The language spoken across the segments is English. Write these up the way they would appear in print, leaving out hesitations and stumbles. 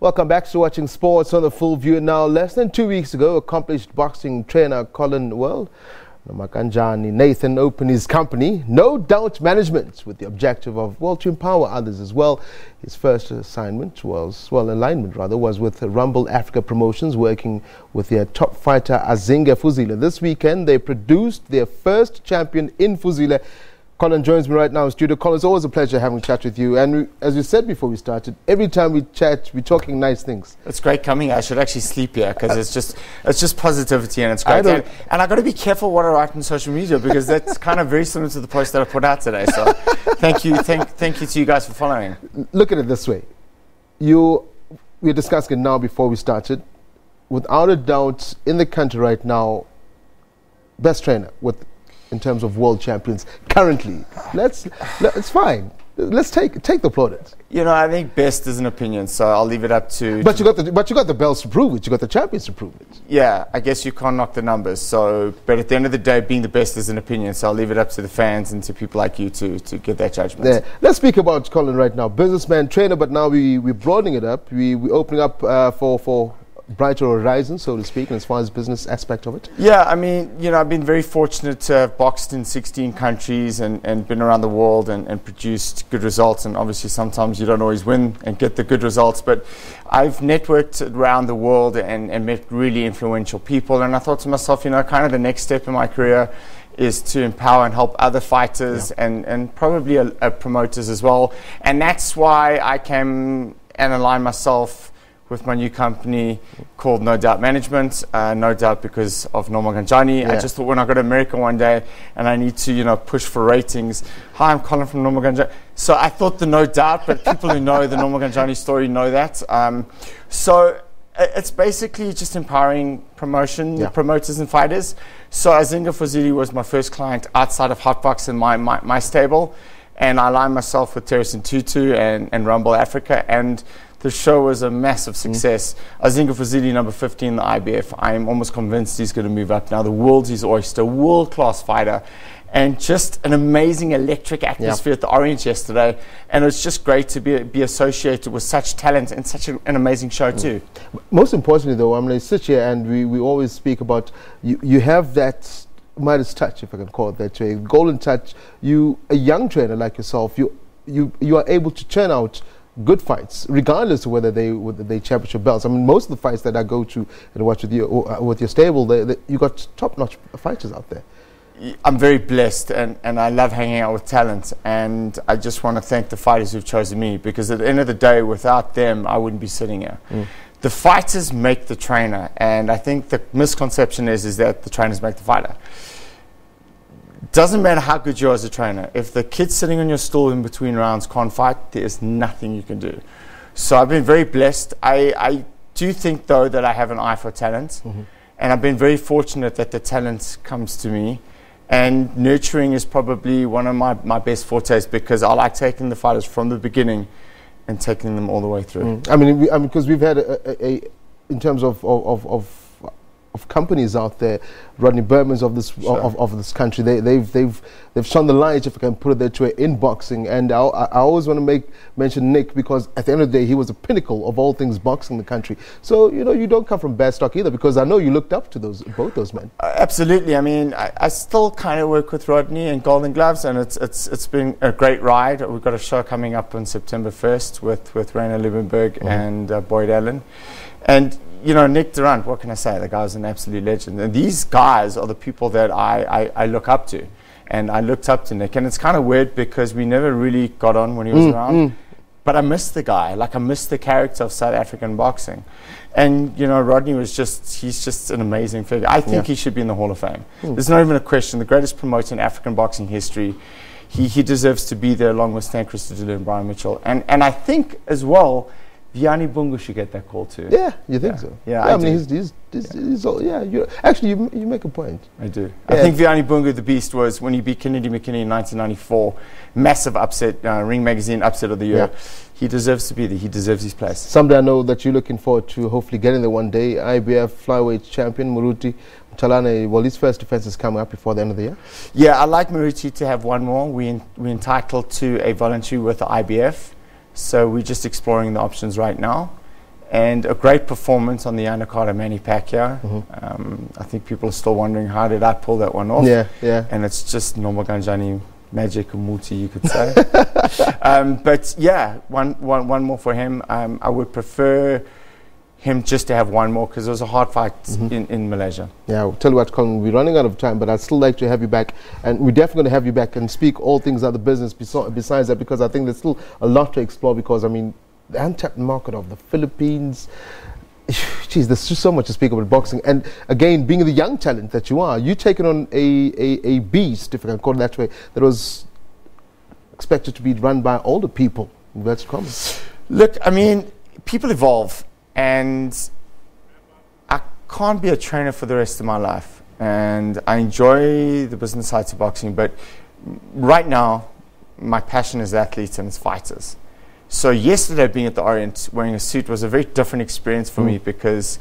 Welcome back to Watching Sports on the Full View. Now, less than 2 weeks ago, accomplished boxing trainer Colin, Nomakanjani, Nathan opened his company, No Doubt Management, with the objective of, to empower others as well. His first assignment was, alignment rather, was with Rumble Africa Promotions, working with their top fighter Azinga Fuzile. This weekend, they produced their first champion in Fuzile. Colin joins me right now in studio. Colin, it's always a pleasure having a chat with you. And as you said before we started, every time we chat, we're talking nice things. It's great coming. I should actually sleep here because it's just positivity and it's great. And I've got to be careful what I write on social media because that's kind of very similar to the post that I put out today. So thank you to you guys for following. Look at it this way. We're discussing it now before we started. Without a doubt, in the country right now, best trainer in terms of world champions currently. It's fine. Let's take the plaudits. You know, I think best is an opinion, so I'll leave it up to. But you got the belts to prove it. You got the champions to prove it. Yeah, I guess you can't knock the numbers. So, but at the end of the day, being the best is an opinion. So I'll leave it up to the fans and to people like you to get that judgment. Yeah. Let's speak about Colin right now. Businessman, trainer, but now we're broadening it up. We're opening up for brighter horizons, so to speak, as far as business aspect of it? Yeah, I mean, you know, I've been very fortunate to have boxed in 16 countries and been around the world and produced good results. And obviously sometimes you don't always win and get the good results, but I've networked around the world and met really influential people. And I thought to myself, you know, kind of the next step in my career is to empower and help other fighters and probably promoters as well. And that's why I came and aligned myself with my new company called No Doubt Management. No doubt because of Nomakanjani. I just thought when I go to America one day and I need to, you know, push for ratings. Hi, I'm Colin from Nomakanjani. So I thought the No Doubt, but people who know the Nomakanjani story know that. So it's basically just empowering promoters and fighters. So Azinga Fuzile was my first client outside of Hotbox in my stable. And I aligned myself with Terrace and Tutu and Rumble Africa. And the show was a massive success. Azinga Fuzile, number 15 in the IBF. I'm almost convinced he's going to move up now. The world's his oyster, world-class fighter. And just an amazing electric atmosphere at the Orange yesterday. And it's just great to be associated with such talent and such an amazing show too. Most importantly though, I'm going to sit here and we always speak about, you have that Midas Touch, if I can call it that way, golden touch. A young trainer like yourself, you are able to churn out good fights, regardless of whether they championship belts. I mean, most of the fights that I go to and watch with your stable, you got top-notch fighters out there. I'm very blessed, and I love hanging out with talent. And I just want to thank the fighters who've chosen me, because at the end of the day, without them, I wouldn't be sitting here. The fighters make the trainer, and I think the misconception is that the trainers make the fighter. Doesn't matter how good you are as a trainer. If the kid sitting on your stool in between rounds can't fight, there's nothing you can do. So I've been very blessed. I do think, though, that I have an eye for talent. And I've been very fortunate that the talent comes to me. And nurturing is probably one of my best fortes, because I like taking the fighters from the beginning and taking them all the way through. I mean, because we've had in terms of companies out there, Rodney Berman's of this country, they've shone the light, if I can put it that way, in boxing. And I always want to mention Nick, because at the end of the day, he was the pinnacle of all things boxing in the country. So you don't come from bad stock either, because I know you looked up to both those men. Absolutely. I mean, I still kind of work with Rodney and Golden Gloves, and it's been a great ride. We've got a show coming up on September 1st with Rainer Liebenberg and Boyd Allen. And you know, Nick Durant, what can I say? The guy's an absolute legend. And these guys are the people that I look up to. And I looked up to Nick. And it's kind of weird because we never really got on when he was around. But I miss the guy. Like, I miss the character of South African boxing. And, you know, Rodney he's just an amazing figure. I think he should be in the Hall of Fame. There's not even a question. The greatest promoter in African boxing history. He deserves to be there, along with Stan Christopher and Brian Mitchell. And I think, as well, Vianney Bungu should get that call too. Yeah, you think so? Yeah, I mean, he's all, actually, you make a point. I do. Yeah. I think Vianney Bungu, the beast, was when he beat Kennedy McKinney in 1994. Massive upset, Ring Magazine upset of the year. He deserves to be there. He deserves his place. Someday I know that you're looking forward to hopefully getting there one day. IBF flyweight champion Muruti Mchalane, well, his first defense is coming up before the end of the year. Yeah, I'd like Muruti to have one more. We're entitled to a voluntary with the IBF. So we're just exploring the options right now. and a great performance on the undercard of Manny Pacquiao. I think people are still wondering, how did I pull that one off? Yeah. And it's just Nomakanjani magic or multi, you could say. But yeah, one more for him. I would prefer him just to have one more, because it was a hard fight in Malaysia. Yeah, I'll tell you what, Colin, we're running out of time, but I'd still like to have you back, and we're definitely going to have you back and speak all things other business besides that, because I think there's still a lot to explore, because, I mean, the untapped market of the Philippines, geez, there's just so much to speak about boxing. And again, being the young talent that you are, you taking on a beast, if I can call it that way, that was expected to be run by older people. That's common. Look, I mean, people evolve. And I can't be a trainer for the rest of my life. And I enjoy the business side of boxing, but right now, my passion is athletes and it's fighters. So yesterday, being at the Orient wearing a suit was a very different experience for me, because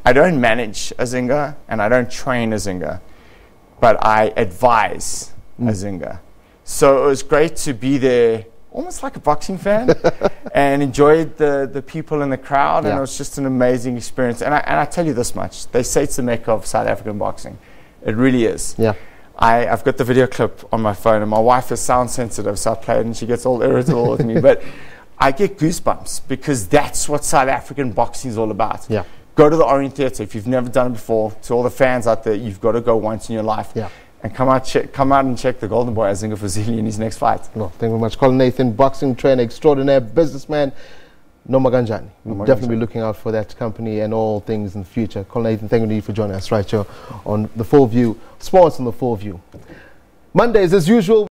I don't manage Azinga and I don't train Azinga, but I advise Azinga. So it was great to be there, almost like a boxing fan, and enjoyed the people in the crowd, and it was just an amazing experience. And I tell you this much, they say it's the mecca of South African boxing. It really is. Yeah. I've got the video clip on my phone, and my wife is sound sensitive, so I play it and she gets all irritable with me. But I get goosebumps, because that's what South African boxing is all about. Yeah. Go to the Orient Theatre if you've never done it before. To all the fans out there, you've got to go once in your life. Yeah. And come out and check the golden boy Azinga Fuzile in his next fight. Well, thank you very much. Colin Nathan, boxing trainer extraordinaire, businessman, Nomakanjani. We'll definitely be looking out for that company and all things in the future. Colin Nathan, thank you for joining us right here on The Full View, Sports on The Full View. Mondays, as usual.